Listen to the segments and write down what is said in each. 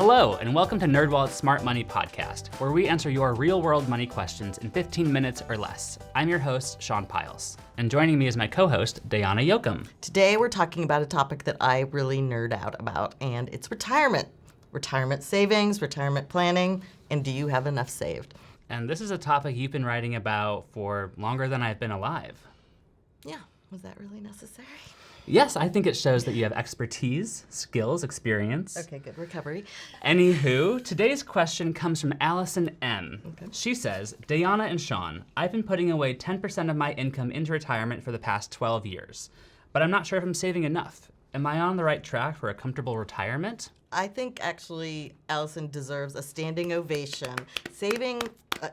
Hello, and welcome to NerdWallet's Smart Money podcast, where we answer your real-world money questions in 15 minutes or less. I'm your host, Sean Piles, and joining me is my co-host, Dayana Yoakum. Today, we're talking about a topic that I really nerd out about, and it's retirement. Retirement savings, retirement planning, and do you have enough saved? And this is a topic you've been writing about for longer than I've been alive. Yeah, was that really necessary? Yes, I think it shows that you have expertise, skills, experience. Okay, good recovery. Anywho, today's question comes from Allison M. Okay. She says, Dayana and Sean, I've been putting away 10% of my income into retirement for the past 12 years, but I'm not sure if I'm saving enough. Am I on the right track for a comfortable retirement? I think actually Allison deserves a standing ovation. Saving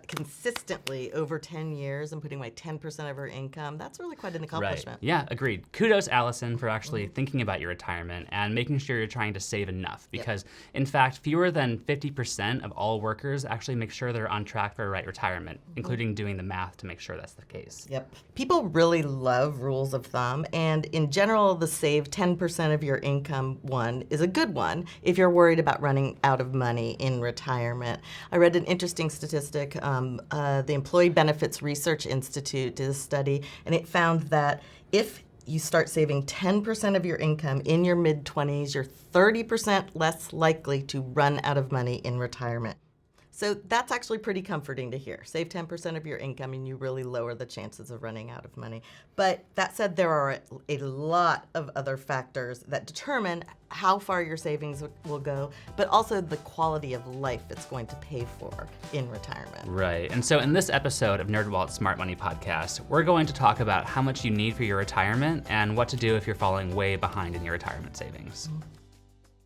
consistently over 10 years and putting away 10% of her income, that's really quite an accomplishment. Right. Yeah, agreed. Kudos, Allison, for actually thinking about your retirement and making sure you're trying to save enough because, in fact, fewer than 50% of all workers actually make sure they're on track for a right retirement, including doing the math to make sure that's the case. Yep. People really love rules of thumb, and in general, the save 10% of your income one is a good one if you're worried about running out of money in retirement. I read an interesting statistic. The Employee Benefits Research Institute did a study, and it found that if you start saving 10% of your income in your mid-20s, you're 30% less likely to run out of money in retirement. So that's actually pretty comforting to hear. Save 10% of your income and you really lower the chances of running out of money. But that said, there are a lot of other factors that determine how far your savings will go, but also the quality of life it's going to pay for in retirement. Right. And so in this episode of NerdWallet's Smart Money podcast, we're going to talk about how much you need for your retirement and what to do if you're falling way behind in your retirement savings.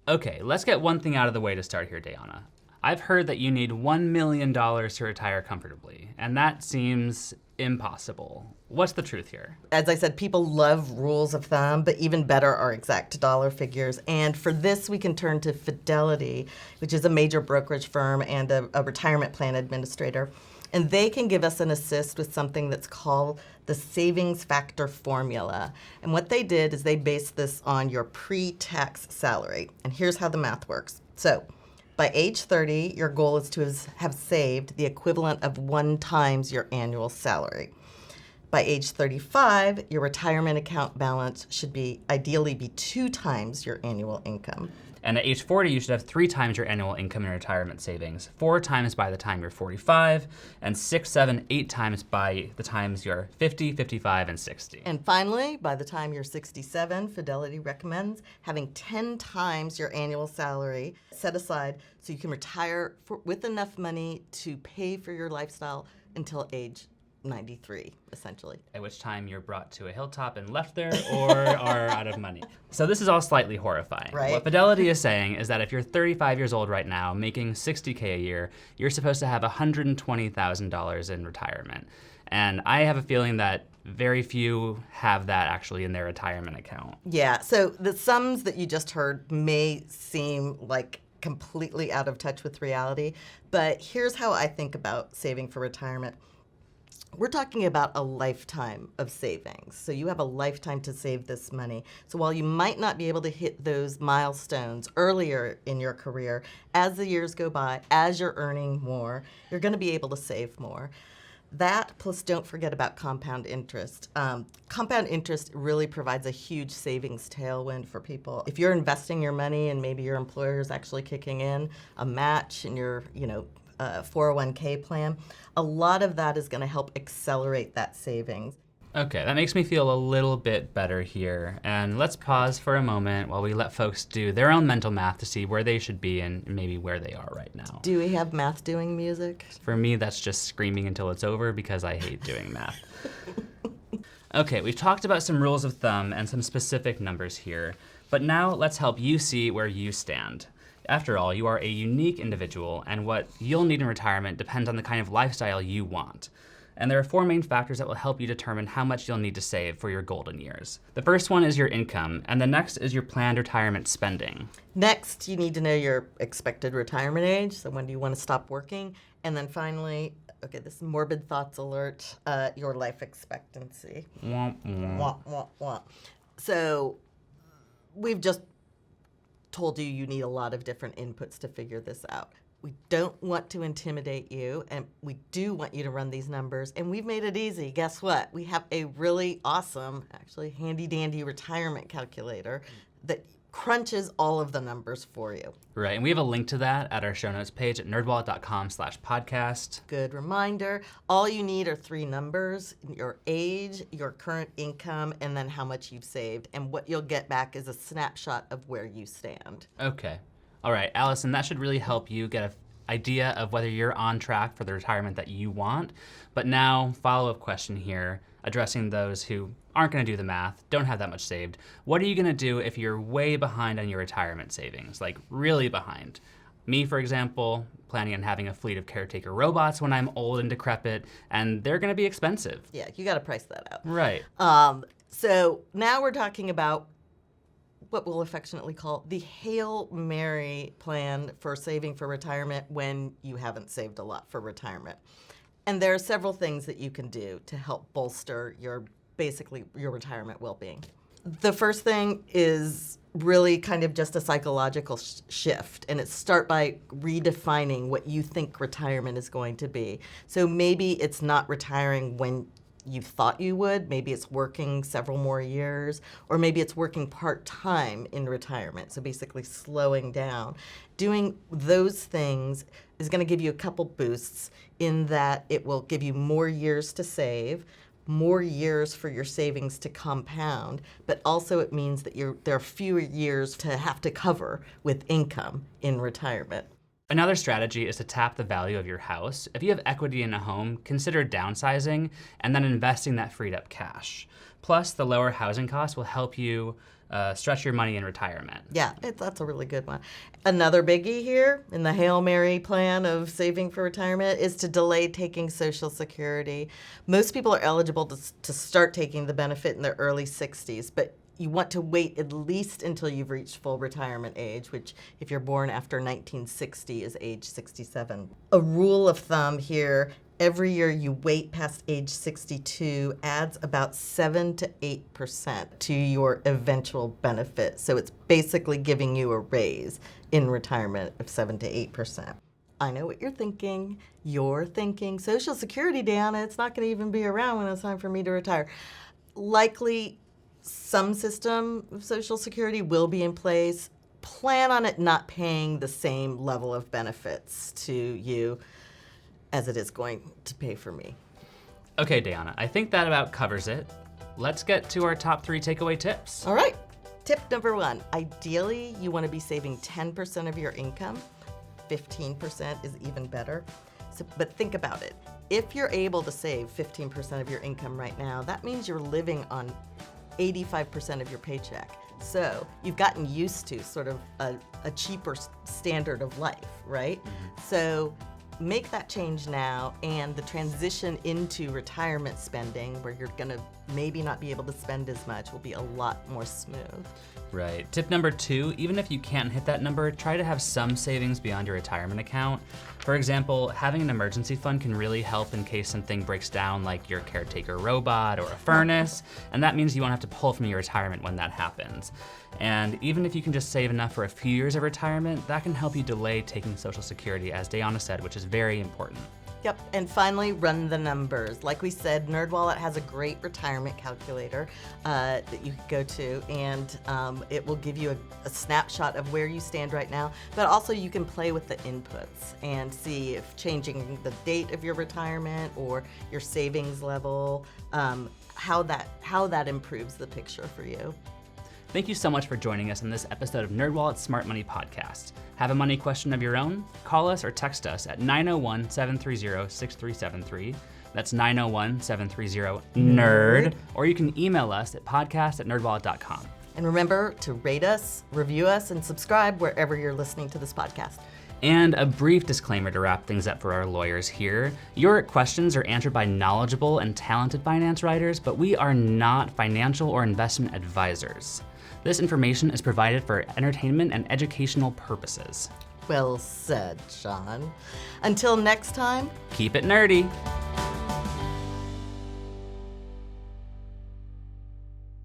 Okay, let's get one thing out of the way to start here, Dayana. I've heard that you need $1 million to retire comfortably, and that seems impossible. What's the truth here? As I said, people love rules of thumb, but even better are exact dollar figures. And for this, we can turn to Fidelity, which is a major brokerage firm and a retirement plan administrator. And they can give us an assist with something that's called the savings factor formula. And what they did is they based this on your pre-tax salary. And here's how the math works. So, by age 30, your goal is to have saved the equivalent of 1 times your annual salary. By age 35, your retirement account balance should ideally be 2 times your annual income. And at age 40, you should have 3 times your annual income in retirement savings, 4 times by the time you're 45, and 6, 7, 8 times by the times you're 50, 55, and 60. And finally, by the time you're 67, Fidelity recommends having 10 times your annual salary set aside so you can retire with enough money to pay for your lifestyle until age 93, essentially. At which time you're brought to a hilltop and left there or are out of money. So this is all slightly horrifying. Right. What Fidelity is saying is that if you're 35 years old right now, making $60K a year, you're supposed to have $120,000 in retirement. And I have a feeling that very few have that actually in their retirement account. Yeah, so the sums that you just heard may seem like completely out of touch with reality, but here's how I think about saving for retirement. We're talking about a lifetime of savings. So you have a lifetime to save this money. So while you might not be able to hit those milestones earlier in your career, as the years go by, as you're earning more, you're going to be able to save more. That, plus don't forget about compound interest. Compound interest really provides a huge savings tailwind for people. If you're investing your money and maybe your employer is actually kicking in a match in your, 401k plan, a lot of that is going to help accelerate that savings. Okay, that makes me feel a little bit better here. And let's pause for a moment while we let folks do their own mental math to see where they should be and maybe where they are right now. Do we have math doing music? For me, that's just screaming until it's over because I hate doing math. Okay, we've talked about some rules of thumb and some specific numbers here, but now let's help you see where you stand. After all, you are a unique individual, and what you'll need in retirement depends on the kind of lifestyle you want. And there are 4 main factors that will help you determine how much you'll need to save for your golden years. The first one is your income, and the next is your planned retirement spending. Next, you need to know your expected retirement age, so when do you want to stop working? And then finally, okay, this is morbid thoughts alert, your life expectancy. Wah, wah. Wah, wah, wah. So we've just told you need a lot of different inputs to figure this out. We don't want to intimidate you, and we do want you to run these numbers, and we've made it easy. Guess what? We have a really awesome, actually handy-dandy retirement calculator that crunches all of the numbers for you. Right, and we have a link to that at our show notes page at nerdwallet.com/podcast. Good reminder. All you need are 3 numbers: your age, your current income, and then how much you've saved. And what you'll get back is a snapshot of where you stand. Okay. All right, Allison, that should really help you get an idea of whether you're on track for the retirement that you want. But now, follow-up question here, addressing those who aren't going to do the math, don't have that much saved. What are you going to do if you're way behind on your retirement savings, like really behind? Me, for example, planning on having a fleet of caretaker robots when I'm old and decrepit, and they're going to be expensive. Yeah, you got to price that out. Right. So now we're talking about what we'll affectionately call the Hail Mary plan for saving for retirement when you haven't saved a lot for retirement. And there are several things that you can do to help bolster your retirement well-being. The first thing is really kind of just a psychological shift, and it's start by redefining what you think retirement is going to be. So maybe it's not retiring when you thought you would, maybe it's working several more years, or maybe it's working part-time in retirement, so basically slowing down. Doing those things is going to give you a couple boosts in that it will give you more years to save, more years for your savings to compound, but also it means that there are fewer years to have to cover with income in retirement. Another strategy is to tap the value of your house. If you have equity in a home, consider downsizing and then investing that freed up cash. Plus, the lower housing costs will help you stretch your money in retirement. Yeah, that's a really good one. Another biggie here in the Hail Mary plan of saving for retirement is to delay taking Social Security. Most people are eligible to start taking the benefit in their early 60s, but you want to wait at least until you've reached full retirement age, which if you're born after 1960 is age 67. A rule of thumb here, every year you wait past age 62 adds about 7 to 8% to your eventual benefit. So it's basically giving you a raise in retirement of 7 to 8%. I know what you're thinking. You're thinking, Social Security, Dayana, it's not going to even be around when it's time for me to retire. Likely, some system of Social Security will be in place. Plan on it not paying the same level of benefits to you as it is going to pay for me. Okay, Dayana, I think that about covers it. Let's get to our top 3 takeaway tips. All right. Tip number 1, ideally you want to be saving 10% of your income. 15% is even better. But think about it. If you're able to save 15% of your income right now, that means you're living on 85% of your paycheck. So you've gotten used to sort of a cheaper standard of life, right? Mm-hmm. So make that change now, and the transition into retirement spending, where you're going to maybe not be able to spend as much, will be a lot more smooth. Right. Tip number 2, even if you can't hit that number, try to have some savings beyond your retirement account. For example, having an emergency fund can really help in case something breaks down, like your caretaker robot or a furnace, and that means you won't have to pull from your retirement when that happens. And even if you can just save enough for a few years of retirement, that can help you delay taking Social Security, as Dayana said, which is very important. Yep, and finally, run the numbers. Like we said, NerdWallet has a great retirement calculator that you can go to, and it will give you a snapshot of where you stand right now, but also you can play with the inputs and see if changing the date of your retirement or your savings level, how that improves the picture for you. Thank you so much for joining us in this episode of NerdWallet's Smart Money Podcast. Have a money question of your own? Call us or text us at 901-730-6373. That's 901-730-NERD. Or you can email us at podcast@nerdwallet.com. And remember to rate us, review us, and subscribe wherever you're listening to this podcast. And a brief disclaimer to wrap things up for our lawyers here. Your questions are answered by knowledgeable and talented finance writers, but we are not financial or investment advisors. This information is provided for entertainment and educational purposes. Well said, Sean. Until next time, keep it nerdy.